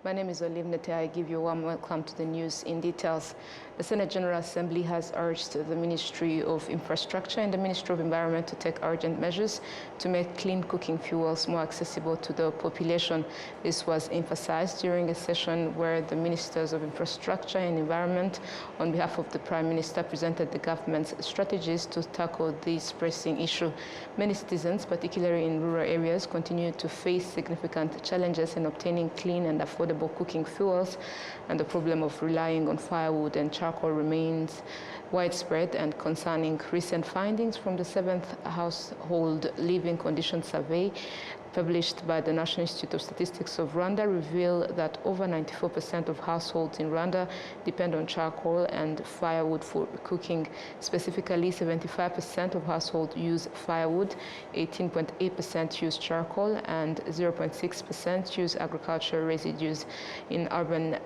My name is Olive Nete. I give you a warm welcome to the news in details. The Senate General Assembly has urged the Ministry of Infrastructure and the Ministry of Environment to take urgent measures to make clean cooking fuels more accessible to the population. This was emphasized during a session where the Ministers of Infrastructure and Environment, on behalf of the Prime Minister, presented the government's strategies to tackle this pressing issue. Many citizens, particularly in rural areas, continue to face significant challenges in obtaining clean and affordable cooking fuels, and the problem of relying on firewood and charcoal remains widespread and concerning. Recent findings from the 7th Household Living Conditions Survey published by the National Institute of Statistics of Rwanda reveal that over 94% of households in Rwanda depend on charcoal and firewood for cooking. Specifically, 75% of households use firewood, 18.8% use charcoal, and 0.6% use agricultural residues. In urban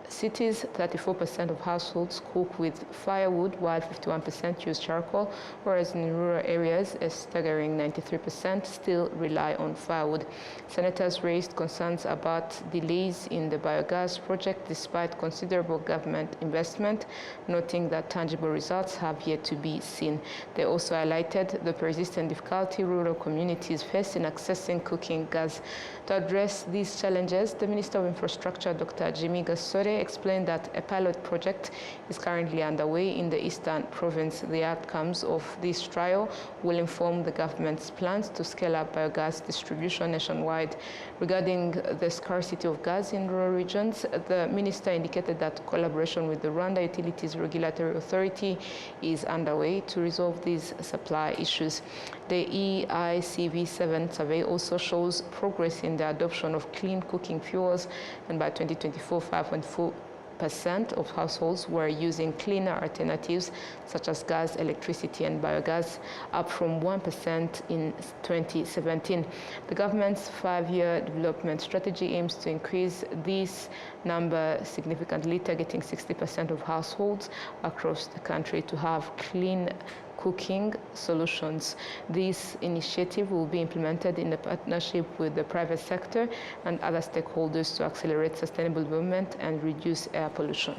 cities, 34% of households cook with firewood, while 51% use charcoal, whereas in rural areas, a staggering 93% still rely on firewood. Senators raised concerns about delays in the biogas project despite considerable government investment, noting that tangible results have yet to be seen. They also highlighted the persistent difficulty rural communities face in accessing cooking gas. To address these challenges, the Minister of Infrastructure, Dr. Jimmy Gasore, explained that a pilot project is currently underway in the eastern province. The outcomes of this trial will inform the government's plans to scale up biogas distribution nationwide. Regarding the scarcity of gas in rural regions, the minister indicated that collaboration with the Rwanda Utilities Regulatory Authority is underway to resolve these supply issues. The EICV7 survey also shows progress in the adoption of clean cooking fuels, and by 2024, 5.4% of households were using cleaner alternatives such as gas, electricity, and biogas, up from 1% in 2017. The government's 5-year development strategy aims to increase this number significantly, targeting 60% of households across the country to have clean cooking solutions. This initiative will be implemented in a partnership with the private sector and other stakeholders to accelerate sustainable development and reduce air pollution.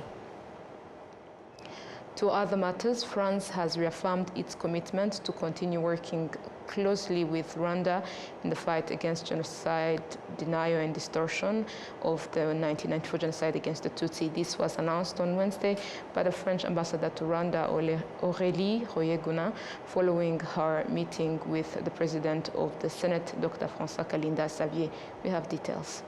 To other matters, France has reaffirmed its commitment to continue working closely with Rwanda in the fight against genocide, denial, and distortion of the 1994 genocide against the Tutsi. This was announced on Wednesday by the French ambassador to Rwanda, Aurélie Royeguna, following her meeting with the President of the Senate, Dr. François Kalinda-Xavier. We have details.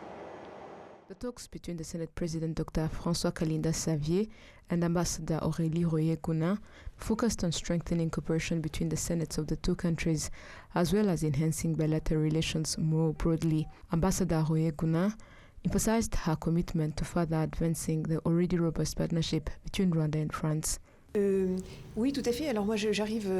The talks between the Senate President Dr. François Kalinda-Xavier and Ambassador Aurélie Royeguna focused on strengthening cooperation between the Senates of the two countries, as well as enhancing bilateral relations more broadly. Ambassador Royeguna emphasized her commitment to further advancing the already robust partnership between Rwanda and France. Oui, tout à fait. Alors moi, j'arrive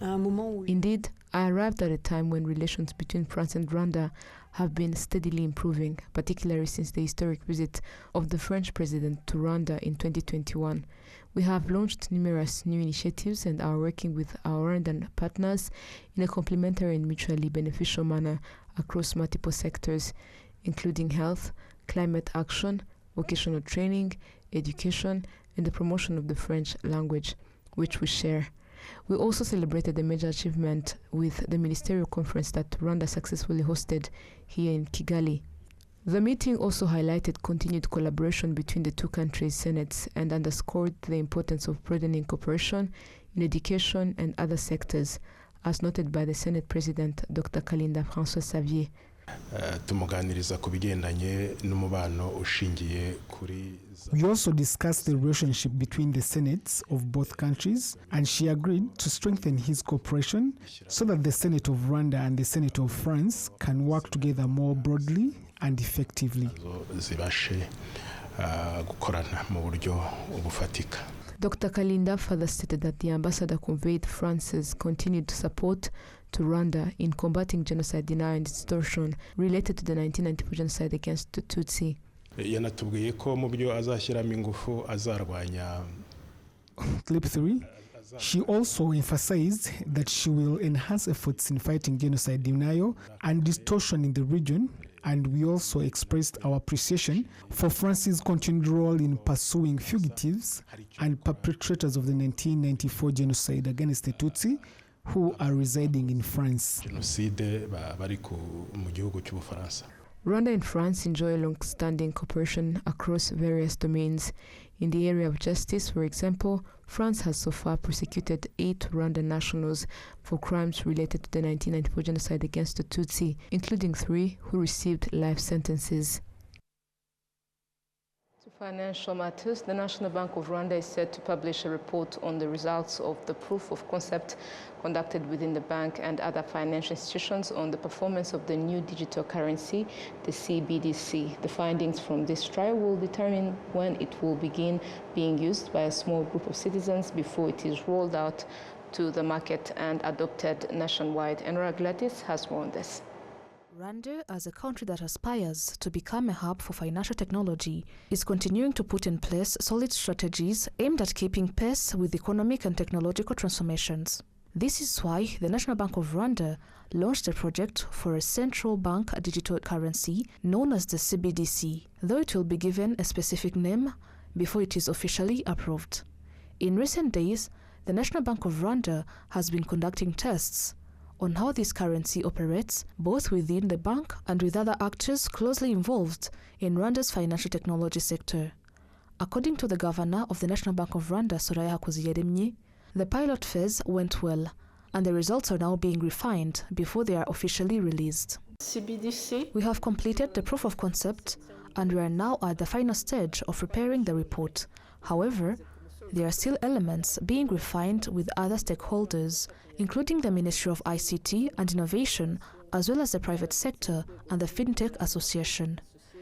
à un moment où... Indeed, I arrived at a time when relations between France and Rwanda have been steadily improving, particularly since the historic visit of the French president to Rwanda in 2021. We have launched numerous new initiatives and are working with our Rwandan partners in a complementary and mutually beneficial manner across multiple sectors, including health, climate action, vocational training, education, and the promotion of the French language, which we share. We also celebrated a major achievement with the ministerial conference that Rwanda successfully hosted here in Kigali. The meeting also highlighted continued collaboration between the two countries' senates and underscored the importance of broadening cooperation in education and other sectors, as noted by the Senate President Dr. Kalinda François-Xavier. We also discussed the relationship between the senates of both countries, and she agreed to strengthen his cooperation so that the Senate of Rwanda and the Senate of France can work together more broadly and effectively. Dr. Kalinda further stated that the ambassador conveyed France's continued support to Rwanda in combating genocide, denial, and distortion related to the 1994 genocide against the Tutsi. Clip 3. She also emphasized that she will enhance efforts in fighting genocide, denial, and distortion in the region and we also expressed our appreciation for France's continued role in pursuing fugitives and perpetrators of the 1994 genocide against the Tutsi who are residing in France. Rwanda and France enjoy long-standing cooperation across various domains. In the area of justice, for example, France has so far prosecuted 8 Rwandan nationals for crimes related to the 1994 genocide against the Tutsi, including 3 who received life sentences. Financial matters, the National Bank of Rwanda is set to publish a report on the results of the proof of concept conducted within the bank and other financial institutions on the performance of the new digital currency, the CBDC. The findings from this trial will determine when it will begin being used by a small group of citizens before it is rolled out to the market and adopted nationwide. Enora Gladys has more on this. Rwanda, as a country that aspires to become a hub for financial technology, is continuing to put in place solid strategies aimed at keeping pace with economic and technological transformations. This is why the National Bank of Rwanda launched a project for a central bank digital currency known as the CBDC, though it will be given a specific name before it is officially approved. In recent days, the National Bank of Rwanda has been conducting tests on how this currency operates both within the bank and with other actors closely involved in Rwanda's financial technology sector. According to the governor of the National Bank of Rwanda, Soraya Hakuziyaremye, the pilot phase went well, and the results are now being refined before they are officially released. CBDC. We have completed the proof of concept, and we are now at the final stage of preparing the report. However, there are still elements being refined with other stakeholders, including the Ministry of ICT and Innovation, as well as the private sector and the FinTech Association.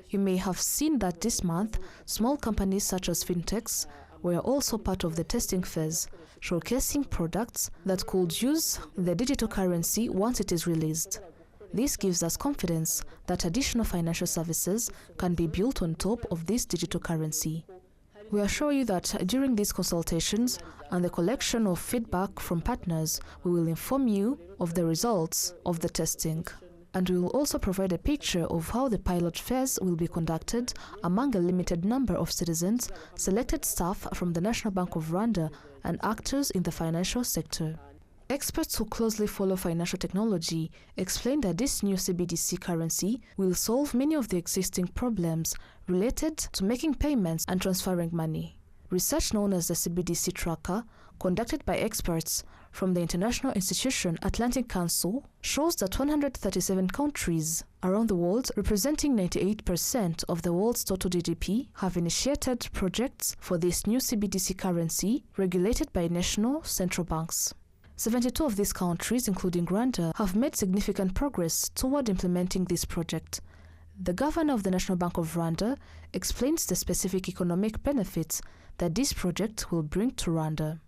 You may have seen that this month, small companies such as FinTechs were also part of the testing phase, showcasing products that could use the digital currency once it is released. This gives us confidence that additional financial services can be built on top of this digital currency. We assure you that during these consultations and the collection of feedback from partners, we will inform you of the results of the testing. And we will also provide a picture of how the pilot phase will be conducted among a limited number of citizens, selected staff from the National Bank of Rwanda, and actors in the financial sector. Experts who closely follow financial technology explain that this new CBDC currency will solve many of the existing problems related to making payments and transferring money. Research known as the CBDC Tracker, conducted by experts from the international institution Atlantic Council, shows that 137 countries around the world, representing 98% of the world's total GDP, have initiated projects for this new CBDC currency regulated by national central banks. 72 of these countries, including Rwanda, have made significant progress toward implementing this project. The governor of the National Bank of Rwanda explains the specific economic benefits that this project will bring to Rwanda.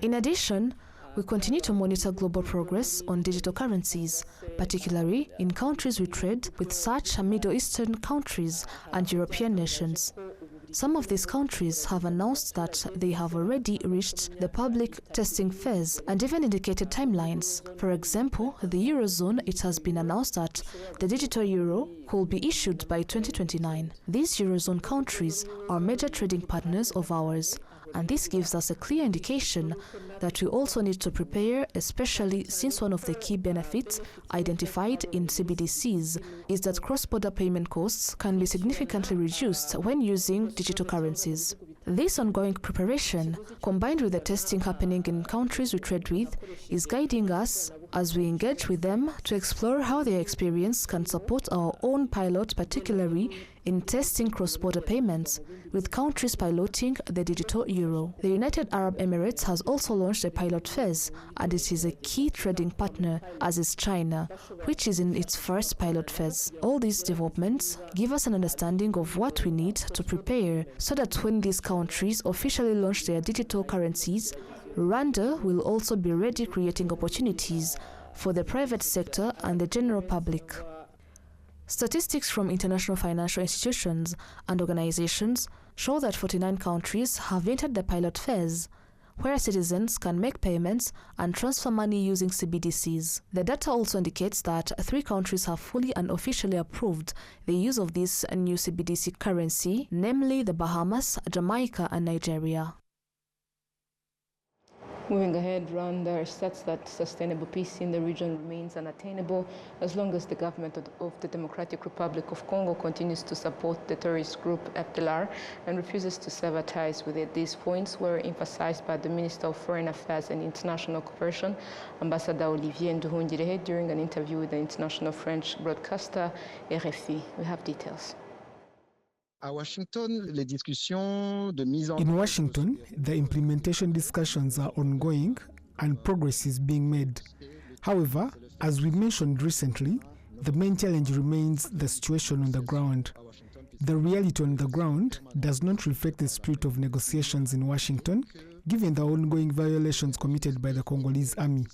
In addition, we continue to monitor global progress on digital currencies, particularly in countries we trade with such as Middle Eastern countries and European nations. Some of these countries have announced that they have already reached the public testing phase and even indicated timelines. For example, the Eurozone, it has been announced that the digital euro will be issued by 2029. These Eurozone countries are major trading partners of ours, and this gives us a clear indication that we also need to prepare, especially since one of the key benefits identified in CBDCs is that cross-border payment costs can be significantly reduced when using digital currencies. This ongoing preparation, combined with the testing happening in countries we trade with, is guiding us as we engage with them to explore how their experience can support our own pilot, particularly in testing cross-border payments, with countries piloting the digital euro. The United Arab Emirates has also launched a pilot phase, and it is a key trading partner, as is China, which is in its first pilot phase. All these developments give us an understanding of what we need to prepare so that when these countries officially launch their digital currencies, Rwanda will also be ready, creating opportunities for the private sector and the general public. Statistics from international financial institutions and organizations show that 49 countries have entered the pilot phase, where citizens can make payments and transfer money using CBDCs. The data also indicates that 3 countries have fully and officially approved the use of this new CBDC currency, namely the Bahamas, Jamaica, and Nigeria. Moving ahead, Rwanda asserts that sustainable peace in the region remains unattainable as long as the government of the Democratic Republic of Congo continues to support the terrorist group FDLR and refuses to sever ties with it. These points were emphasized by the Minister of Foreign Affairs and International Cooperation, Ambassador Olivier Nduhungirehe, during an interview with the international French broadcaster RFI. We have details. In Washington, the implementation discussions are ongoing and progress is being made. However, as we mentioned recently, the main challenge remains the situation on the ground. The reality on the ground does not reflect the spirit of negotiations in Washington, given the ongoing violations committed by the Congolese army.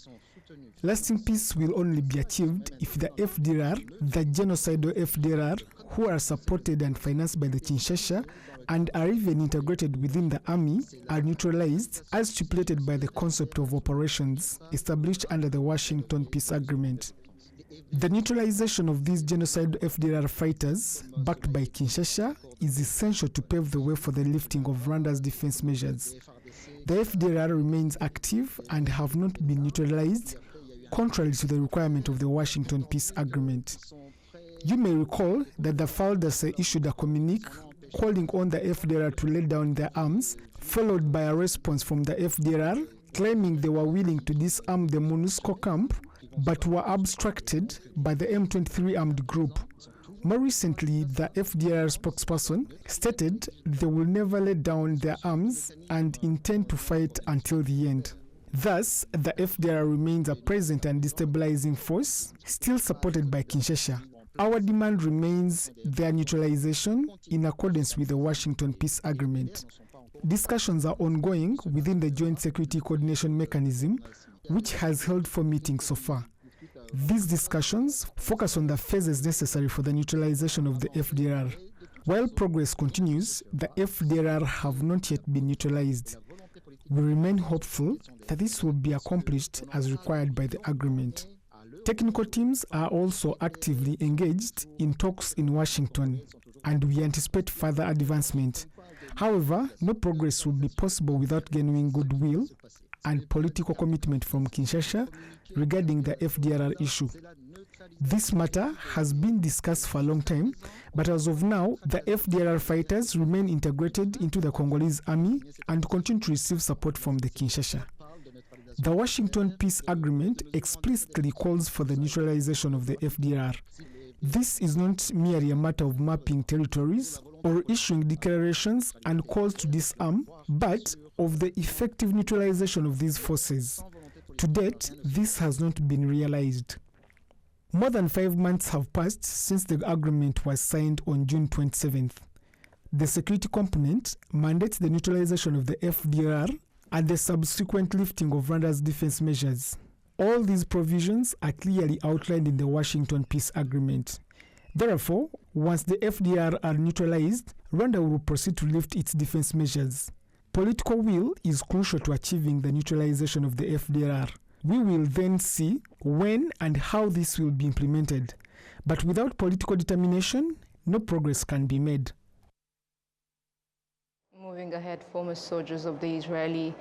Lasting peace will only be achieved if the FDLR, the genocidal FDLR, who are supported and financed by the Kinshasa and are even integrated within the army, are neutralized as stipulated by the concept of operations established under the Washington Peace Agreement. The neutralization of these genocidal FDLR fighters, backed by Kinshasa, is essential to pave the way for the lifting of Rwanda's defense measures. The FDLR remains active and have not been neutralized, contrary to the requirement of the Washington Peace Agreement. You may recall that the FARDC issued a communique calling on the FDLR to lay down their arms, followed by a response from the FDLR claiming they were willing to disarm the MONUSCO camp, but were abstracted by the M23 armed group. More recently, the FDLR spokesperson stated they will never lay down their arms and intend to fight until the end. Thus, the FDLR remains a present and destabilizing force, still supported by Kinshasa. Our demand remains their neutralization in accordance with the Washington Peace Agreement. Discussions are ongoing within the Joint Security Coordination Mechanism, which has held 4 meetings so far. These discussions focus on the phases necessary for the neutralization of the FDLR. While progress continues, the FDLR have not yet been neutralized. We remain hopeful that this will be accomplished as required by the agreement. Technical teams are also actively engaged in talks in Washington, and we anticipate further advancement. However, no progress will be possible without genuine goodwill and political commitment from Kinshasa regarding the FDLR issue. This matter has been discussed for a long time, but as of now, the FDLR fighters remain integrated into the Congolese army and continue to receive support from the Kinshasa. The Washington Peace Agreement explicitly calls for the neutralization of the FDLR. This is not merely a matter of mapping territories or issuing declarations and calls to disarm, but of the effective neutralization of these forces. To date, this has not been realized. More than 5 months have passed since the agreement was signed on June 27th. The security component mandates the neutralization of the FDLR and the subsequent lifting of Rwanda's defense measures. All these provisions are clearly outlined in the Washington Peace Agreement. Therefore, once the FDLR are neutralized, Rwanda will proceed to lift its defense measures. Political will is crucial to achieving the neutralization of the FDLR. We will then see when and how this will be implemented. But without political determination, no progress can be made. Moving ahead, former soldiers of the Israeli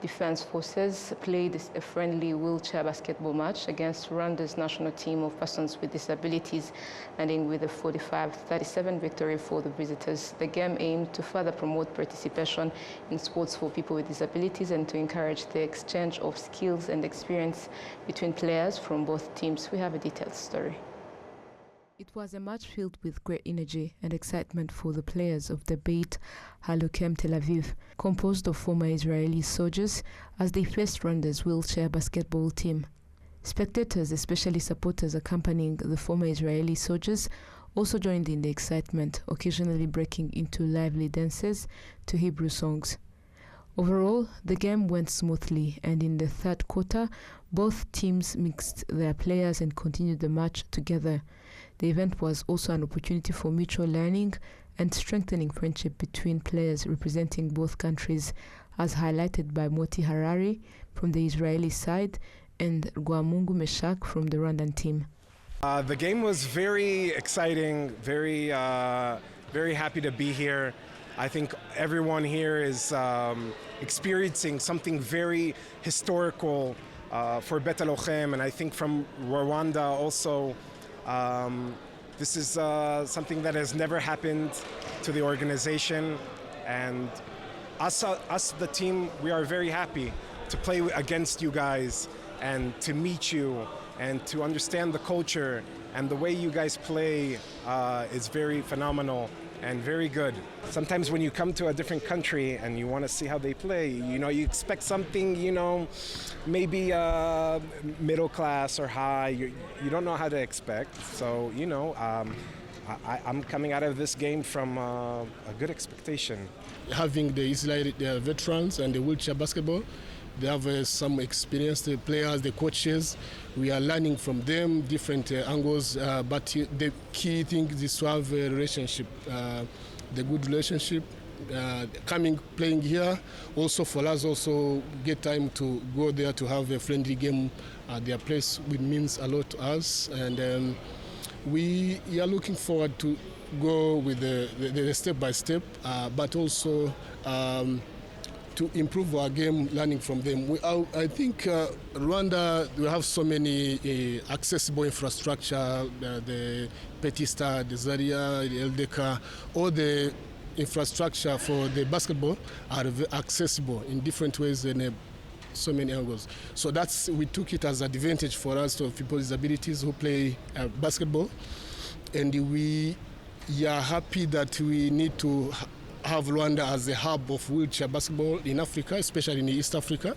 Defense Forces played a friendly wheelchair basketball match against Rwanda's national team of persons with disabilities, ending with a 45-37 victory for the visitors. The game aimed to further promote participation in sports for people with disabilities and to encourage the exchange of skills and experience between players from both teams. We have a detailed story. It was a match filled with great energy and excitement for the players of the Beit Halokem Tel Aviv, composed of former Israeli soldiers, as they faced Rwanda's wheelchair basketball team. Spectators, especially supporters accompanying the former Israeli soldiers, also joined in the excitement, occasionally breaking into lively dances to Hebrew songs. Overall, the game went smoothly, and in the third quarter, both teams mixed their players and continued the match together. The event was also an opportunity for mutual learning and strengthening friendship between players representing both countries, as highlighted by Moti Harari from the Israeli side and Rwamungu Meshak from the Rwandan team. The game was very exciting, very happy to be here. I think everyone here is experiencing something very historical for Bet Lochem, and I think from Rwanda also, this is something that has never happened to the organization, and us, the team, we are very happy to play against you guys and to meet you and to understand the culture, and the way you guys play is very phenomenal and very good. Sometimes when you come to a different country and you want to see how they play, you expect something, maybe middle class or high. You don't know how to expect. So, I'm coming out of this game from a good expectation. Having the Israeli veterans and the wheelchair basketball, they have some experienced players, the coaches. We are learning from them different angles, but the key thing is to have a relationship, the good relationship. Playing here, also for us, also get time to go there to have a friendly game at their place, which means a lot to us. And we are looking forward to go with the step by step, but also to improve our game, learning from them. I think Rwanda, we have so many accessible infrastructure, the Petit Stade, the Zaria, the LDK, all the infrastructure for the basketball are accessible in different ways and so many angles. So we took it as an advantage for us to people with disabilities who play basketball, and we are happy that we need to have Rwanda as a hub of wheelchair basketball in Africa, especially in East Africa.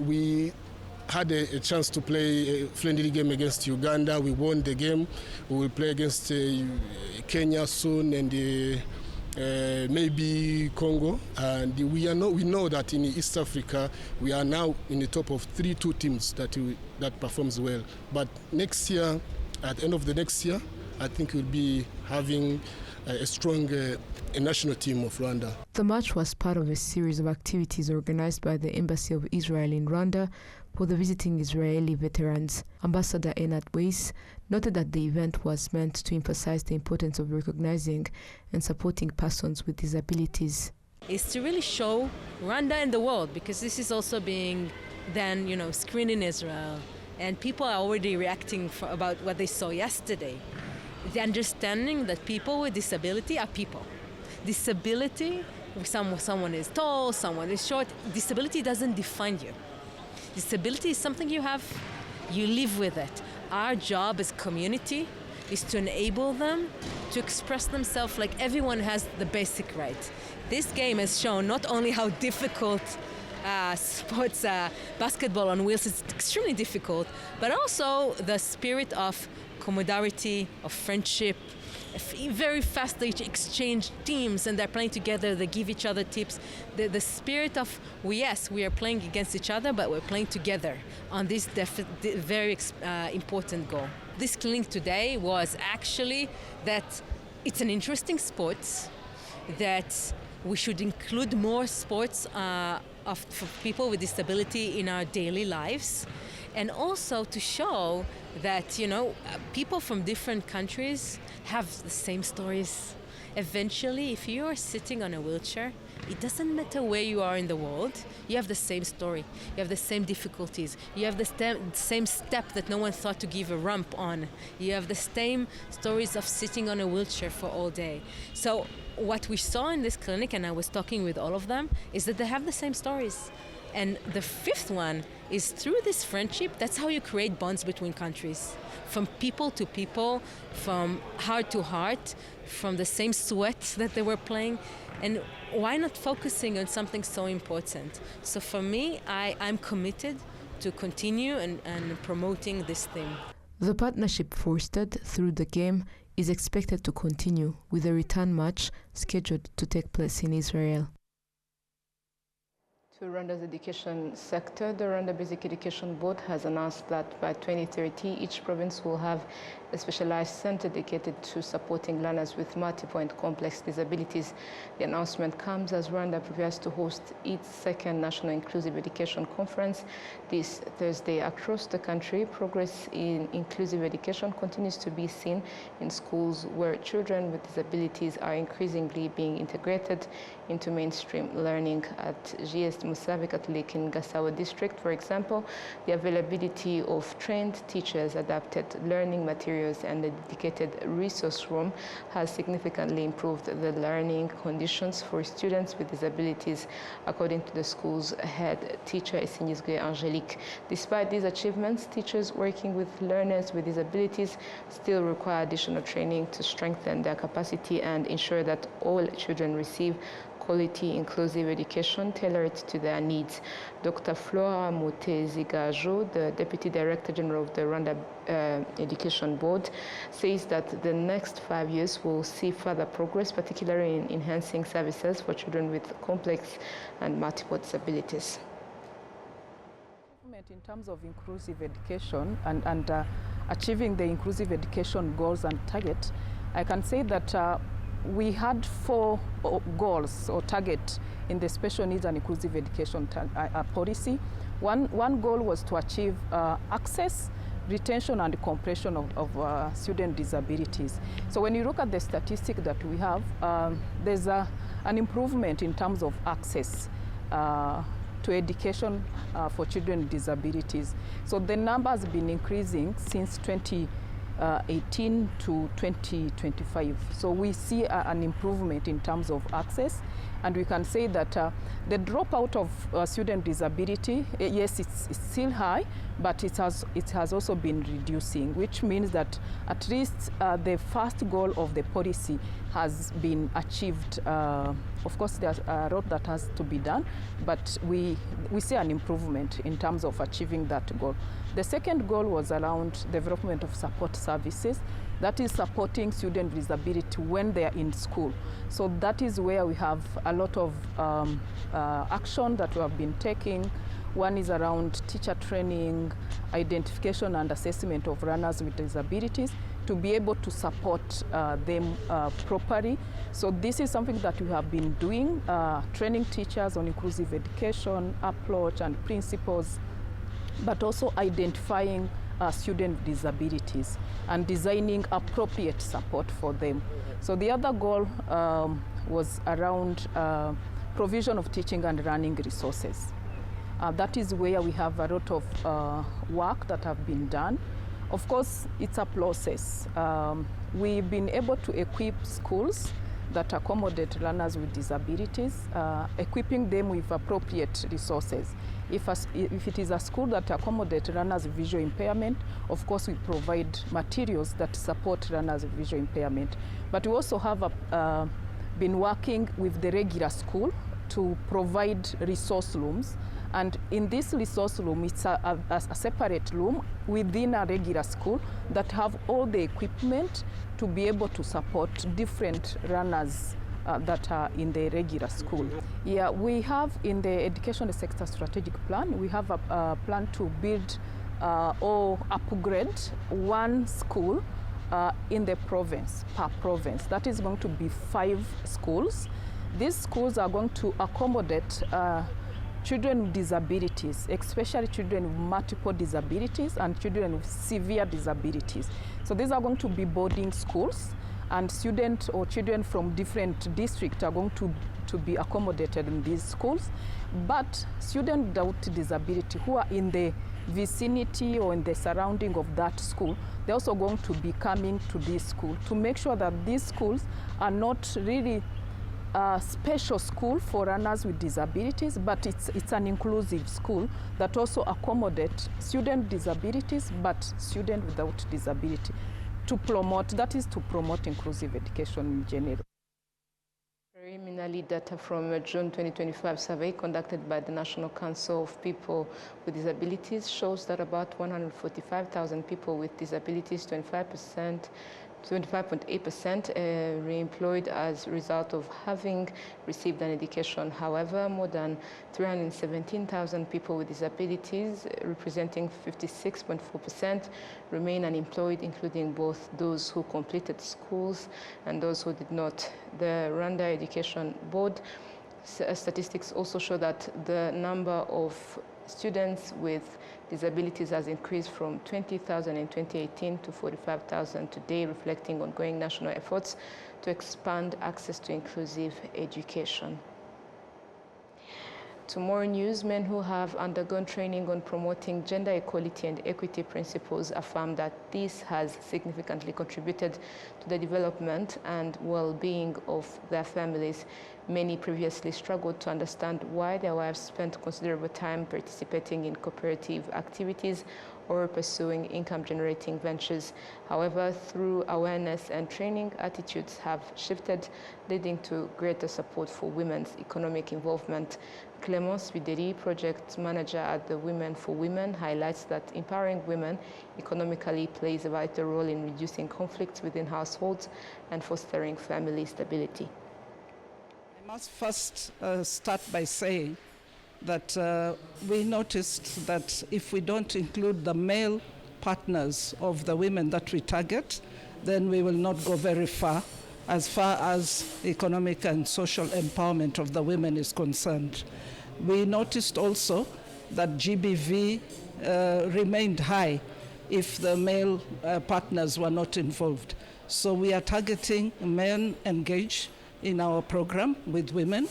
We had a chance to play a friendly game against Uganda. We won the game. We will play against Kenya soon and maybe Congo. And we know that in East Africa we are now in the top of 3-2 teams that performs well. But next year, at the end of the next year, I think we'll be having a strong national team of Rwanda. The match was part of a series of activities organized by the Embassy of Israel in Rwanda for the visiting Israeli veterans. Ambassador Einat Weiss noted that the event was meant to emphasize the importance of recognizing and supporting persons with disabilities. Is to really show Rwanda and the world, because this is also being then, screened in Israel, and people are already reacting about what they saw yesterday. The understanding that people with disability are people. Disability, someone is tall, someone is short, disability doesn't define you. Disability is something you have, you live with it. Our job as community is to enable them to express themselves like everyone has the basic right. This game has shown not only how difficult sports, basketball on wheels is extremely difficult, but also the spirit of camaraderie, of friendship. Very fast they exchange teams and they're playing together, they give each other tips. The spirit of, we are playing against each other, but we're playing together on this very important goal. This clinic today was actually that it's an interesting sport, that we should include more sports for people with disability in our daily lives, and also to show that, people from different countries have the same stories. Eventually, if you are sitting on a wheelchair, it doesn't matter where you are in the world, you have the same story, you have the same difficulties, you have the same step that no one thought to give a ramp on, you have the same stories of sitting on a wheelchair for all day. So what we saw in this clinic, and I was talking with all of them, is that they have the same stories. And the fifth one is through this friendship, that's how you create bonds between countries. From people to people, from heart to heart, from the same sweat that they were playing. And why not focusing on something so important? So for me, I'm committed to continue and promoting this thing. The partnership fostered through the game is expected to continue, with a return match scheduled to take place in Israel. To Rwanda's education sector, the Rwanda Basic Education Board has announced that by 2030, each province will have a specialized center dedicated to supporting learners with multiple and complex disabilities. The announcement comes as Rwanda prepares to host its second National Inclusive Education Conference this Thursday. Across the country, progress in inclusive education continues to be seen in schools where children with disabilities are increasingly being integrated into mainstream learning. At GS Musave Catholic in Gasabo district, for example, the availability of trained teachers, adapted learning materials, and a dedicated resource room has significantly improved the learning conditions for students with disabilities, according to the school's head teacher, Isinyizwe Angelique. Despite these achievements, teachers working with learners with disabilities still require additional training to strengthen their capacity and ensure that all children receive quality inclusive education tailored to their needs. Dr. Flora Mutezigajo, the Deputy Director General of the Rwanda Education Board, says that the next 5 years will see further progress, particularly in enhancing services for children with complex and multiple disabilities. In terms of inclusive education and achieving the inclusive education goals and targets, I can say that we had 4 goals or targets in the special needs and inclusive education policy. One goal was to achieve access, retention, and comprehension of student disabilities. So when you look at the statistic that we have, there's an improvement in terms of access to education for children with disabilities. So the number has been increasing since 2018 to 2025. So we see an improvement in terms of access, and we can say that the dropout of student disability, yes, it's still high, but it has also been reducing, which means that at least the first goal of the policy has been achieved. Of course, there's a lot that has to be done, but we see an improvement in terms of achieving that goal. The second goal was around development of support services. That is supporting students with disability when they are in school. So that is where we have a lot of action that we have been taking. One is around teacher training, identification and assessment of learners with disabilities to be able to support them properly. So this is something that we have been doing, training teachers on inclusive education, approach and principles, but also identifying student with disabilities and designing appropriate support for them. So the other goal was around provision of teaching and learning resources. That is where we have a lot of work that have been done. Of course, it's a process. We've been able to equip schools that accommodate learners with disabilities, equipping them with appropriate resources. If it is a school that accommodates learners with visual impairment, of course we provide materials that support learners with visual impairment. But we also have been working with the regular school to provide resource rooms. And in this resource room, it's a separate room within a regular school that have all the equipment to be able to support different learners that are in the regular school. Yeah, we have in the education sector strategic plan, we have a plan to build or upgrade one school in the province, per province. That is going to be 5 schools. These schools are going to accommodate children with disabilities, especially children with multiple disabilities and children with severe disabilities. So these are going to be boarding schools, and students or children from different districts are going to be accommodated in these schools. But students without disability who are in the vicinity or in the surrounding of that school, they're also going to be coming to this school to make sure that these schools are not really a special school for learners with disabilities, but it's an inclusive school that also accommodates students with disabilities, but students without disability, to promote inclusive education in general. Preliminary data from a June 2025 survey conducted by the National Council of People with Disabilities shows that about 145,000 people with disabilities, 25%, 25.8% re-employed as a result of having received an education. However, more than 317,000 people with disabilities, representing 56.4%, remain unemployed, including both those who completed schools and those who did not. The Rwanda Education Board statistics also show that the number of students with disabilities has increased from 20,000 in 2018 to 45,000 today, reflecting ongoing national efforts to expand access to inclusive education. To more news, men who have undergone training on promoting gender equality and equity principles affirm that this has significantly contributed to the development and well-being of their families. Many previously struggled to understand why their wives spent considerable time participating in cooperative activities or pursuing income-generating ventures. However, through awareness and training, attitudes have shifted, leading to greater support for women's economic involvement. Clemence Bideri, project manager at the Women for Women, highlights that empowering women economically plays a vital role in reducing conflicts within households and fostering family stability. I must first start by saying that we noticed that if we don't include the male partners of the women that we target, then we will not go very far as economic and social empowerment of the women is concerned. We noticed also that GBV remained high if the male partners were not involved. So we are targeting men engaged in our program with women,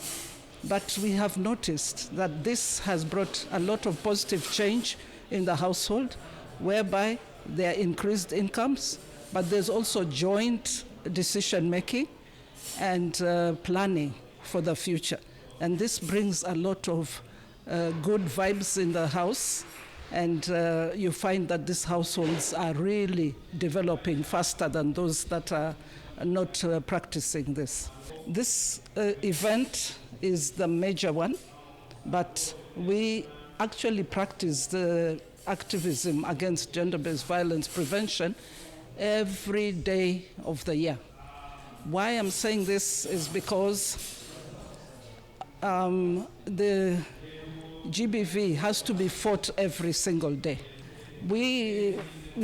but we have noticed that this has brought a lot of positive change in the household, whereby there are increased incomes, but there's also joint decision-making and planning for the future. And this brings a lot of good vibes in the house, and you find that these households are really developing faster than those that are not practicing this. This event is the major one, but we actually practice the activism against gender-based violence prevention every day of the year. Why I'm saying this is because the GBV has to be fought every single day. We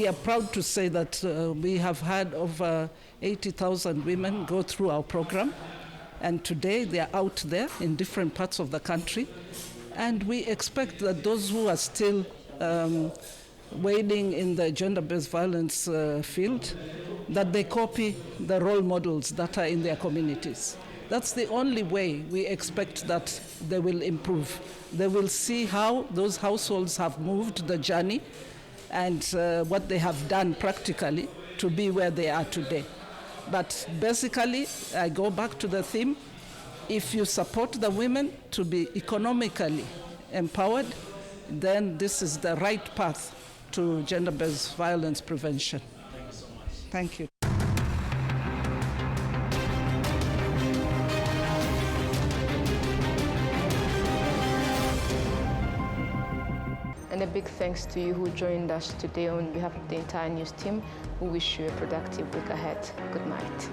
are proud to say that we have had over 80,000 women go through our program, and today they are out there in different parts of the country, and we expect that those who are still wading in the gender-based violence field, that they copy the role models that are in their communities. That's the only way we expect that they will improve. They will see how those households have moved the journey and what they have done practically to be where they are today. But basically, I go back to the theme, if you support the women to be economically empowered, then this is the right path to gender-based violence prevention. Thank you. And a big thanks to you who joined us today on behalf of the entire news team. We wish you a productive week ahead. Good night.